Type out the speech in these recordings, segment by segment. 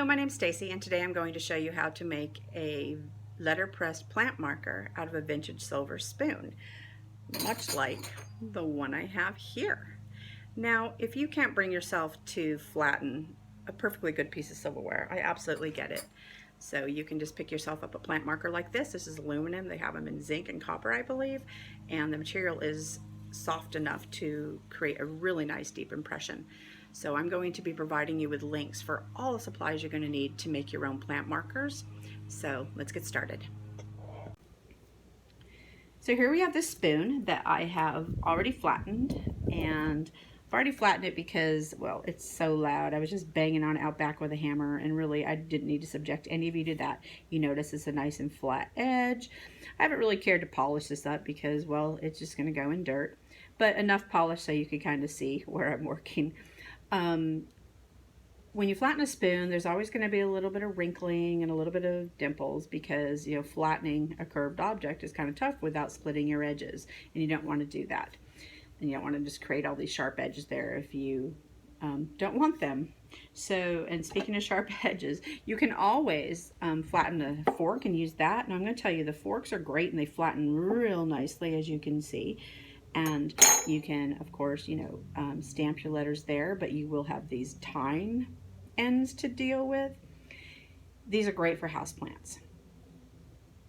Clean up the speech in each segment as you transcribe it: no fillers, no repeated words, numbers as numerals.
Hello, my name's Stacy, and today I'm going to show you how to make a letterpressed plant marker out of a vintage silver spoon, much like the one I have here. Now, if you can't bring yourself to flatten a perfectly good piece of silverware, I absolutely get it. So you can just pick yourself up a plant marker like this. This is aluminum. They have them in zinc and copper, I believe, and the material is soft enough to create a really nice deep impression. So I'm going to be providing you with links for all the supplies you're going to need to make your own plant markers. So let's get started. So here we have this spoon that I have already flattened, and I've already flattened it because, well, it's so loud. I was just banging on it out back with a hammer, and really I didn't need to subject any of you to that. You notice it's a nice and flat edge. I haven't really cared to polish this up because, well, it's just going to go in dirt, but enough polish so you can kind of see where I'm working. When you flatten a spoon, there's always going to be a little bit of wrinkling and a little bit of dimples because, you know, flattening a curved object is kind of tough without splitting your edges, and you don't want to do that. And you don't want to just create all these sharp edges there if you don't want them. So, and speaking of sharp edges, you can always flatten a fork and use that. And I'm going to tell you, the forks are great and they flatten real nicely, as you can see. And you can, of course, you know, stamp your letters there, but you will have these tine ends to deal with. These are great for houseplants.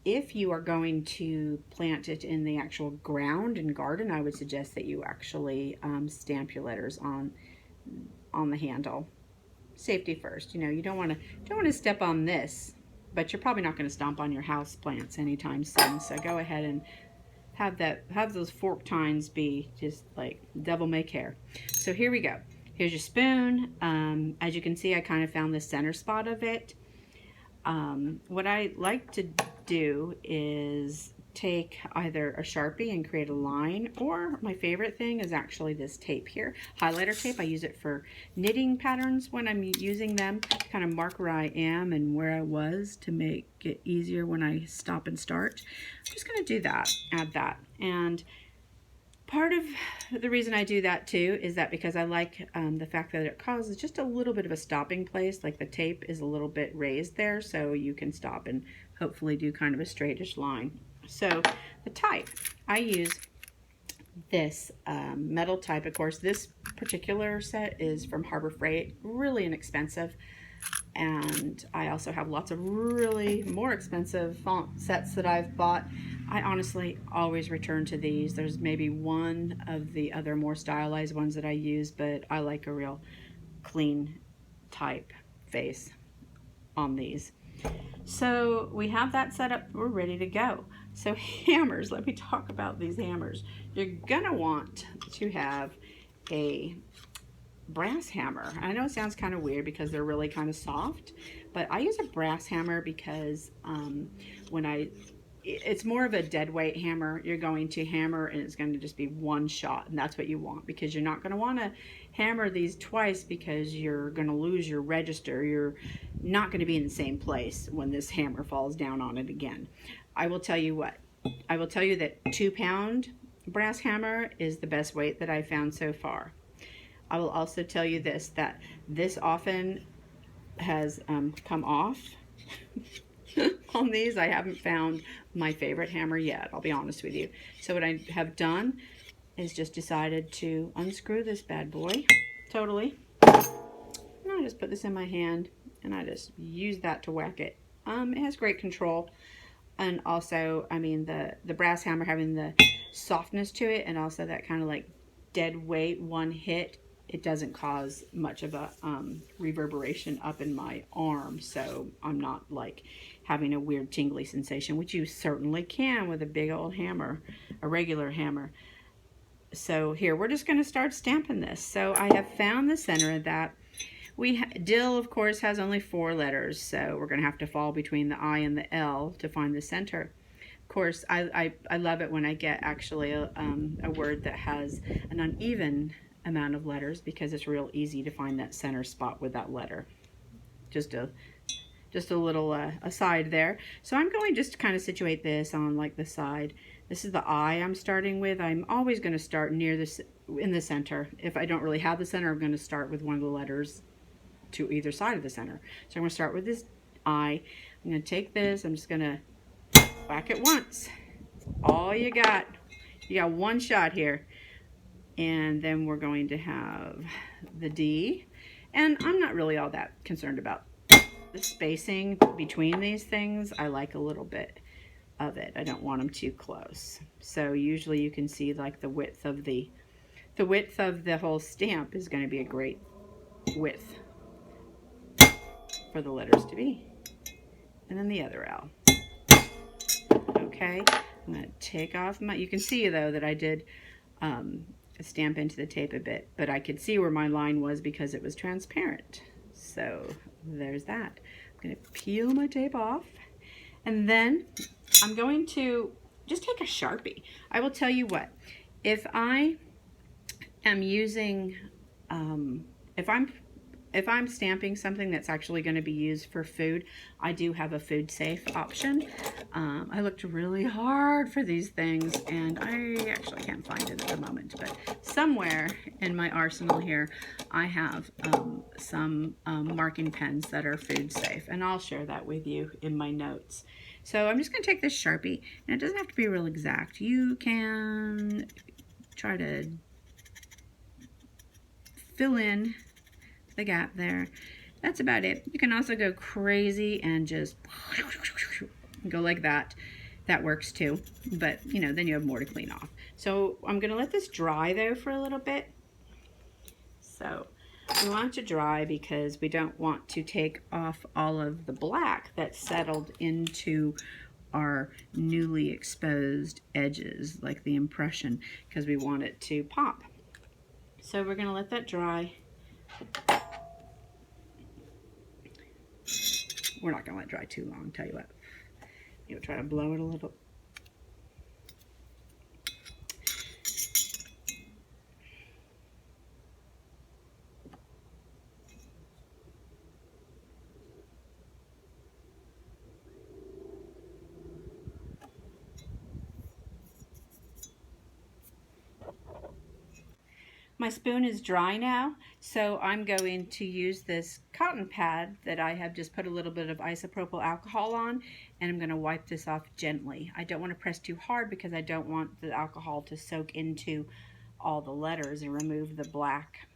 If you are going to plant it in the actual ground and garden, I would suggest that you actually stamp your letters on the handle. Safety first. You know, you don't want to step on this, but you're probably not going to stomp on your house plants anytime soon. So go ahead and have those fork tines be just like devil may care. So here we go. Here's your spoon. As you can see, I kind of found the center spot of it. What I like to do is take either a Sharpie and create a line, or my favorite thing is actually this tape here, highlighter tape. I use it for knitting patterns when I'm using them, to kind of mark where I am and where I was to make it easier when I stop and start. I'm just going to do that, add that. And part of the reason I do that too is that because I like the fact that it causes just a little bit of a stopping place, like the tape is a little bit raised there, so you can stop and hopefully do kind of a straightish line. So the type, I use this metal type. Of course, this particular set is from Harbor Freight, really inexpensive. And I also have lots of really more expensive font sets that I've bought. I honestly always return to these. There's maybe one of the other more stylized ones that I use, but I like a real clean type face on these. So we have that set up, we're ready to go. So hammers, let me talk about these hammers. You're gonna want to have a brass hammer. I know it sounds kind of weird because they're really kind of soft, but I use a brass hammer because it's more of a dead weight hammer. You're going to hammer and it's going to just be one shot, and that's what you want, because you're not going to want to hammer these twice because you're going to lose your register. You're not going to be in the same place when this hammer falls down on it again. I will tell you what, I will tell you that 2-pound brass hammer is the best weight that I've found so far. I will also tell you this, that this often has come off on these. I haven't found my favorite hammer yet, I'll be honest with you. So what I have done is just decided to unscrew this bad boy totally. And I just put this in my hand and I just use that to whack it. It has great control. And also, I mean, the brass hammer having the softness to it, and also that kind of like dead weight, one hit, it doesn't cause much of a reverberation up in my arm, so I'm not like having a weird tingly sensation, which you certainly can with a big old hammer, a regular hammer. So here, we're just going to start stamping this. So I have found the center of that. Dill, of course, has only 4 letters, so we're going to have to fall between the I and the L to find the center. Of course, I love it when I get actually a word that has an uneven amount of letters, because it's real easy to find that center spot with that letter. Just a little aside there. So I'm going just to kind of situate this on like the side. This is the I I'm starting with. I'm always going to start near this in the center. If I don't really have the center, I'm going to start with one of the letters to either side of the center. So I'm going to start with this eye. I'm going to take this, I'm just going to whack it once. All you got. You got one shot here. And then we're going to have the D. And I'm not really all that concerned about the spacing between these things. I like a little bit of it. I don't want them too close. So usually you can see like the width of the whole stamp is going to be a great width for the letters to be. And then the other L. Okay, I'm going to take off my, you can see though that I did stamp into the tape a bit, but I could see where my line was because it was transparent. So there's that. I'm going to peel my tape off, and then I'm going to just take a Sharpie. I will tell you what, if I am using, if I'm stamping something that's actually going to be used for food, I do have a food safe option. I looked really hard for these things, and I actually can't find it at the moment, but somewhere in my arsenal here, I have some marking pens that are food safe, and I'll share that with you in my notes. So I'm just going to take this Sharpie, and it doesn't have to be real exact. You can try to fill in the gap there. That's about it. You can also go crazy and just go like that. That works too, but you know, then you have more to clean off. So I'm gonna let this dry though for a little bit. So we want it to dry because we don't want to take off all of the black that's settled into our newly exposed edges, like the impression, because we want it to pop. So we're gonna let that dry. We're not going to let it dry too long, tell you what. You'll try to blow it a little. My spoon is dry now, so I'm going to use this cotton pad that I have just put a little bit of isopropyl alcohol on, and I'm going to wipe this off gently. I don't want to press too hard because I don't want the alcohol to soak into all the letters and remove the black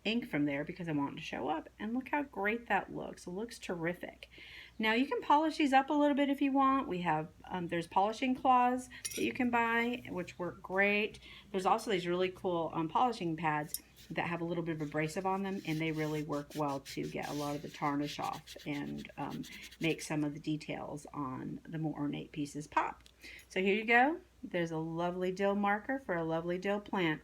ink from there because I want it to show up. And look how great that looks. It looks terrific. Now you can polish these up a little bit if you want. We have, there's polishing cloths that you can buy, which work great. There's also these really cool polishing pads that have a little bit of abrasive on them, and they really work well to get a lot of the tarnish off and make some of the details on the more ornate pieces pop. So here you go. There's a lovely dill marker for a lovely dill plant.